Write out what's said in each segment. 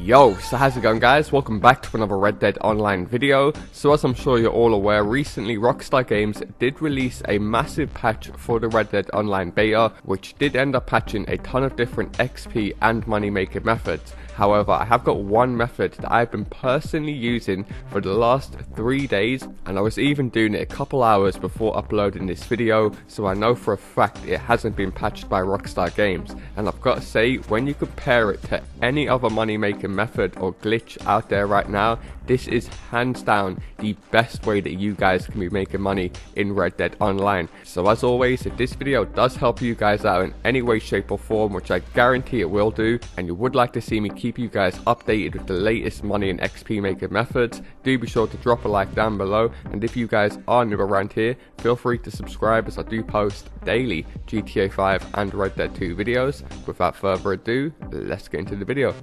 Yo, so how's it going guys? Welcome back to another Red Dead Online video. So as I'm sure you're all aware, recently Rockstar Games did release a massive patch for the Red Dead Online beta, which did end up patching a ton of different XP and money making methods. However, I have got one method that I've been personally using for the last 3 days, and I was even doing it a couple hours before uploading this video, so I know for a fact it hasn't been patched by Rockstar Games. And I've got to say, when you compare it to any other money making method or glitch out there right now, this is hands down the best way that you guys can be making money in Red Dead Online. So as always, if this video does help you guys out in any way, shape or form, which I guarantee it will do, and you would like to see me keep you guys updated with the latest money and XP making methods, do be sure to drop a like down below. And if you guys are new around here, feel free to subscribe, as I do post daily GTA 5 and Red Dead 2 videos. Without further ado, let's get into the video.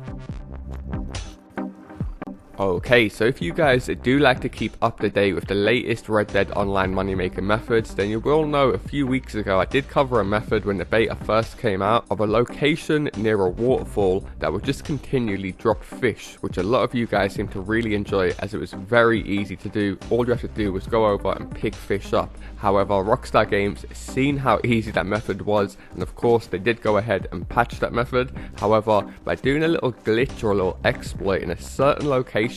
Okay, so if you guys do like to keep up to date with the latest Red Dead Online money making methods, then you will know a few weeks ago I did cover a method when the beta first came out of a location near a waterfall that would just continually drop fish, which a lot of you guys seem to really enjoy, as it was very easy to do. All you have to do was go over and pick fish up. However, Rockstar Games seen how easy that method was, and of course they did go ahead and patch that method. However, by doing a little glitch or a little exploit in a certain location,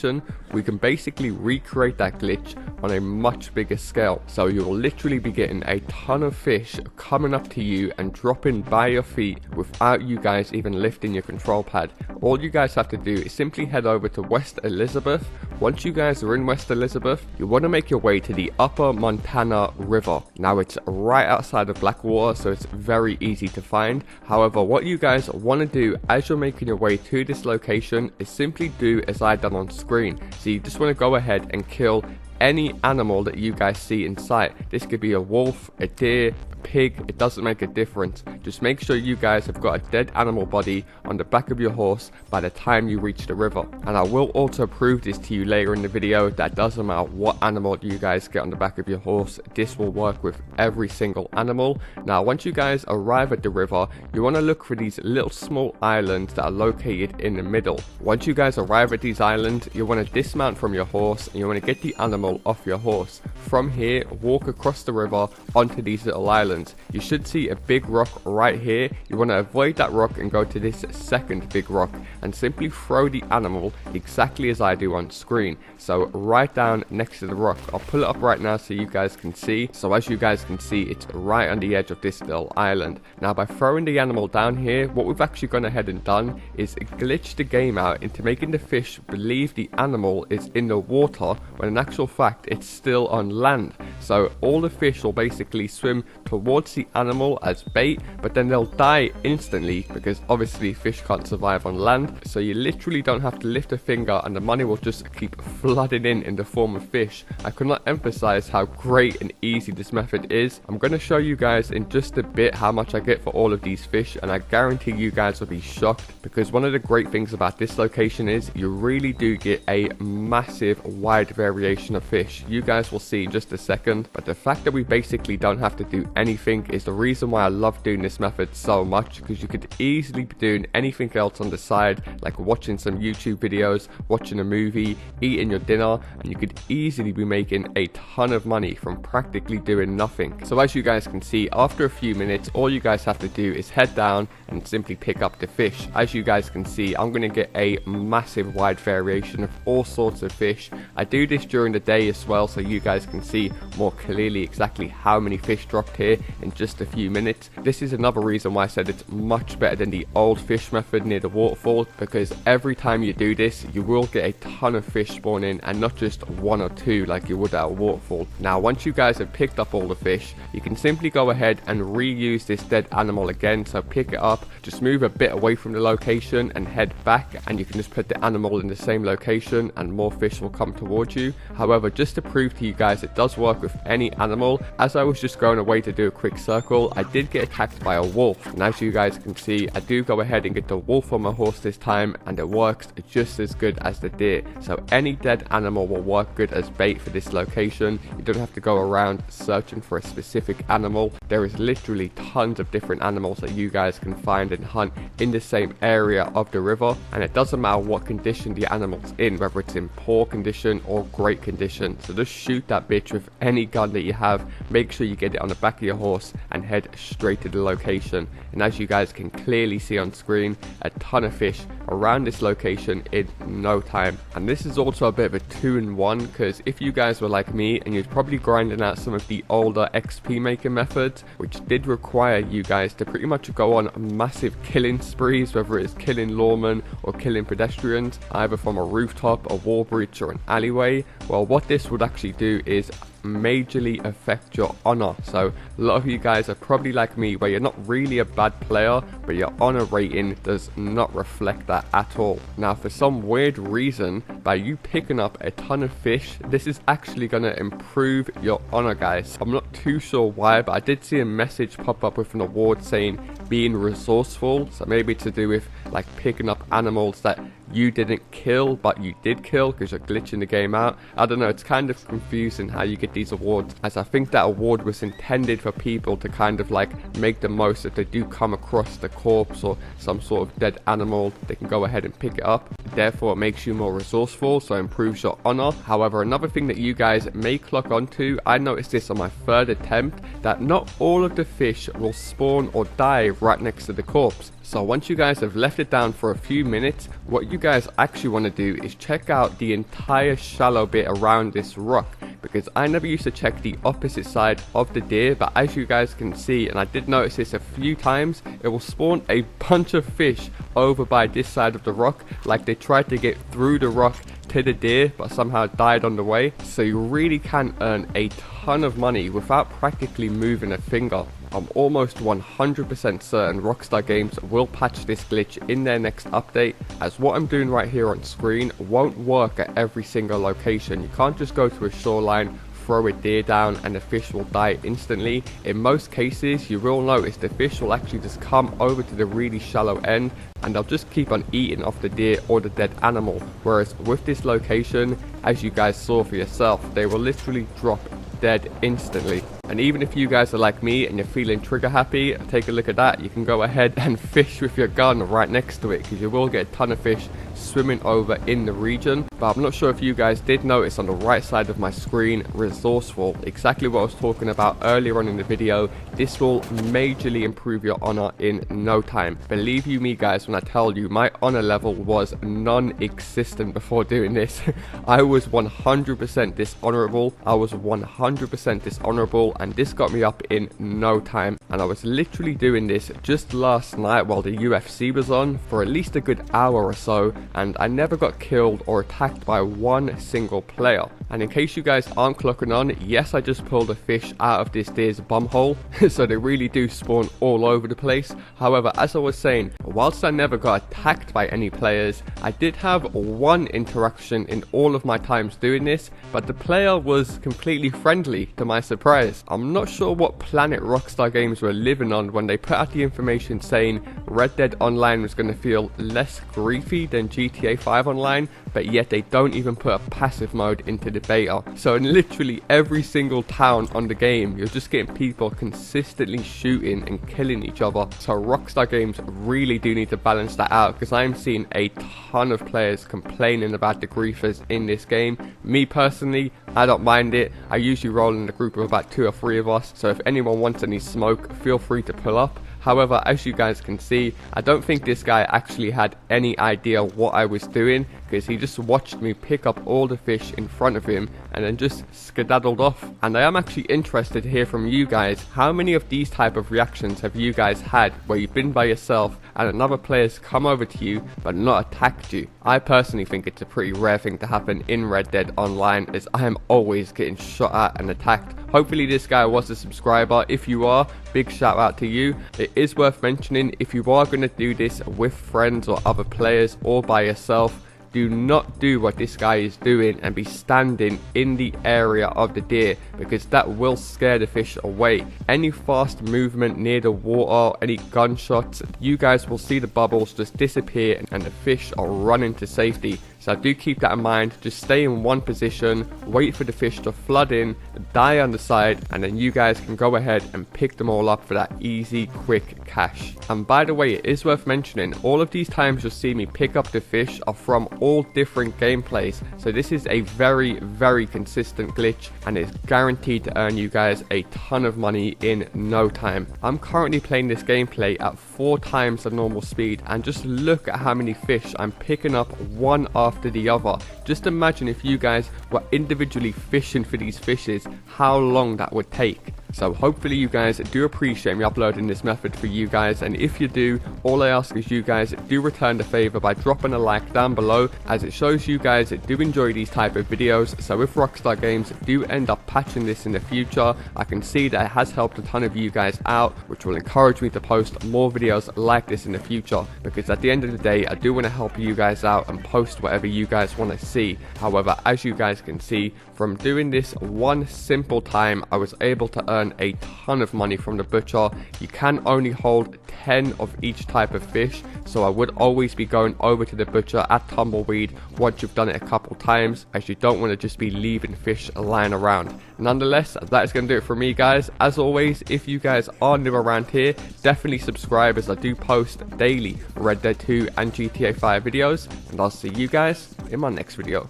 we can basically recreate that glitch on a much bigger scale. So you will literally be getting a ton of fish coming up to you and dropping by your feet without you guys even lifting your control pad. All you guys have to do is simply head over to West Elizabeth. Once you guys are in West Elizabeth, you want to make your way to the Upper Montana River. Now it's right outside of Blackwater, so it's very easy to find. However, what you guys want to do as you're making your way to this location is simply do as I done on screen. So you just want to go ahead and kill any animal that you guys see in sight. This could be a wolf, a deer, pig, it doesn't make a difference. Just make sure you guys have got a dead animal body on the back of your horse by the time you reach the river. And I will also prove this to you later in the video, that doesn't matter what animal you guys get on the back of your horse, this will work with every single animal. Now once you guys arrive at the river, you want to look for these little small islands that are located in the middle. Once you guys arrive at these islands, you want to dismount from your horse and you want to get the animal off your horse. From here, walk across the river onto these little islands. You should see a big rock right here. You want to avoid that rock and go to this second big rock and simply throw the animal exactly as I do on screen. So right down next to the rock. I'll pull it up right now so you guys can see. So as you guys can see, it's right on the edge of this little island. Now by throwing the animal down here, what we've actually gone ahead and done is glitch the game out into making the fish believe the animal is in the water, when in actual fact it's still on land. So all the fish will basically swim towards the animal as bait, but then they'll die instantly because obviously fish can't survive on land. So you literally don't have to lift a finger and the money will just keep flooding in the form of fish. I could not emphasize how great and easy this method is. I'm going to show you guys in just a bit how much I get for all of these fish, and I guarantee you guys will be shocked, because one of the great things about this location is you really do get a massive wide variation of fish. You guys will see in just a second, but the fact that we basically don't have to do anything is the reason why I love doing this method so much, because you could easily be doing anything else on the side, like watching some YouTube videos, watching a movie, eating your dinner, and you could easily be making a ton of money from practically doing nothing. So as you guys can see, after a few minutes, all you guys have to do is head down and simply pick up the fish. As you guys can see, I'm going to get a massive wide variation of all sorts of fish. I do this during the day as well, so you guys can see more clearly exactly how many fish dropped here in just a few minutes. This is another reason why I said it's much better than the old fish method near the waterfall, because every time you do this, you will get a ton of fish spawning, and not just one or two like you would at a waterfall. Now once you guys have picked up all the fish, you can simply go ahead and reuse this dead animal again. So pick it up, just move a bit away from the location and head back, and you can just put the animal in the same location and more fish will come towards you. However, just to prove to you guys it does work with with any animal. As I was just going away to do a quick circle, I did get attacked by a wolf, and as you guys can see, I do go ahead and get the wolf on my horse this time, and it works just as good as the deer. So any dead animal will work good as bait for this location. You don't have to go around searching for a specific animal. There is literally tons of different animals that you guys can find and hunt in the same area of the river, and it doesn't matter what condition the animal's in, whether it's in poor condition or great condition. So just shoot that bitch with any gun that you have. Make sure you get it on the back of your horse and head straight to the location. And as you guys can clearly see on screen, a ton of fish around this location in no time. And this is also a bit of a 2-in-1, because if you guys were like me and you're probably grinding out some of the older XP making methods, which did require you guys to pretty much go on massive killing sprees, whether it's killing lawmen or killing pedestrians, either from a rooftop, a wall breach or an alleyway, well, what this would actually do is majorly affect your honor. So a lot of you guys are probably like me, where you're not really a bad player, but your honor rating does not reflect that at all. Now, for some weird reason, by you picking up a ton of fish, this is actually going to improve your honor, guys. I'm not too sure why, but I did see a message pop up with an award saying being resourceful, so maybe to do with like picking up animals that you didn't kill but you did kill because you're glitching the game out. I don't know, it's kind of confusing how you get these awards, as I think that award was intended for people to kind of like make the most if they do come across the corpse or some sort of dead animal, they can go ahead and pick it up. Therefore it makes you more resourceful, so improves your honor. However, another thing that you guys may clock onto, I noticed this on my third attempt, that not all of the fish will spawn or die right next to the corpse. So once you guys have left it down for a few minutes, what you guys actually want to do is check out the entire shallow bit around this rock, because I never used to check the opposite side of the deer, but as you guys can see, and I did notice this a few times, it will spawn a bunch of fish over by this side of the rock, like they tried to get through the rock to the deer but somehow died on the way. So you really can earn a ton of money without practically moving a finger. I'm almost 100% certain Rockstar Games will patch this glitch in their next update, as what I'm doing right here on screen won't work at every single location. You can't just go to a shoreline, throw a deer down and the fish will die instantly. In most cases, you will notice the fish will actually just come over to the really shallow end and they'll just keep on eating off the deer or the dead animal. Whereas with this location, as you guys saw for yourself, they will literally drop dead instantly. And even if you guys are like me and you're feeling trigger happy, take a look at that. You can go ahead and fish with your gun right next to it, because you will get a ton of fish swimming over in the region. But I'm not sure if you guys did notice on the right side of my screen, resourceful, exactly what I was talking about earlier on in the video. This will majorly improve your honor in no time. Believe you me guys when I tell you, my honor level was non-existent before doing this. I was 100% dishonorable. I was 100% dishonorable, and this got me up in no time. And I was literally doing this just last night while the UFC was on for at least a good hour or so, and I never got killed or attacked by one single player. And in case you guys aren't clocking on, yes, I just pulled a fish out of this deer's bumhole, so they really do spawn all over the place. However, as I was saying, whilst I never got attacked by any players, I did have one interaction in all of my times doing this, but the player was completely friendly to my surprise. I'm not sure what planet Rockstar Games were living on when they put out the information saying Red Dead Online was going to feel less griefy than GTA 5 Online, but yet they don't even put a passive mode into the beta. So in literally every single town on the game, you're just getting people consistently shooting and killing each other. So Rockstar Games really do need to balance that out, because I'm seeing a ton of players complaining about the griefers in this game. Me personally, I don't mind it. I usually roll in a group of about 2 or 3 of us, so if anyone wants any smoke, feel free to pull up. However, as you guys can see, I don't think this guy actually had any idea what I was doing, because he just watched me pick up all the fish in front of him and then just skedaddled off. And I am actually interested to hear from you guys, how many of these type of reactions have you guys had where you've been by yourself and another player's come over to you but not attacked you? I personally think it's a pretty rare thing to happen in Red Dead Online, as I am always getting shot at and attacked. Hopefully this guy was a subscriber. If you are, big shout out to you. It is worth mentioning, if you are going to do this with friends or other players or by yourself, do not do what this guy is doing and be standing in the area of the deer, because that will scare the fish away. Any fast movement near the water, any gunshots, you guys will see the bubbles just disappear and the fish are running to safety. So do keep that in mind. Just stay in one position, wait for the fish to flood in, die on the side, and then you guys can go ahead and pick them all up for that easy, quick cash. And by the way, it is worth mentioning, all of these times you'll see me pick up the fish are from all different gameplays. So this is a very, very consistent glitch, and it's guaranteed to earn you guys a ton of money in no time. I'm currently playing this gameplay at 4 times the normal speed, and just look at how many fish I'm picking up one after the other. Just imagine if you guys were individually fishing for these fishes, how long that would take. So hopefully you guys do appreciate me uploading this method for you guys, and if you do, all I ask is you guys do return the favor by dropping a like down below, as it shows you guys do enjoy these type of videos. So if Rockstar Games do end up patching this in the future, I can see that it has helped a ton of you guys out, which will encourage me to post more videos like this in the future, because at the end of the day I do want to help you guys out and post whatever you guys want to see. However, as you guys can see, from doing this one simple time, I was able to earn a ton of money from the butcher. You can only hold 10 of each type of fish, so I would always be going over to the butcher at Tumbleweed once you've done it a couple times, as you don't want to just be leaving fish lying around. Nonetheless, that is going to do it for me, guys. As always, if you guys are new around here, definitely subscribe, as I do post daily Red Dead 2 and GTA 5 videos, and I'll see you guys in my next video.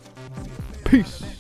Peace.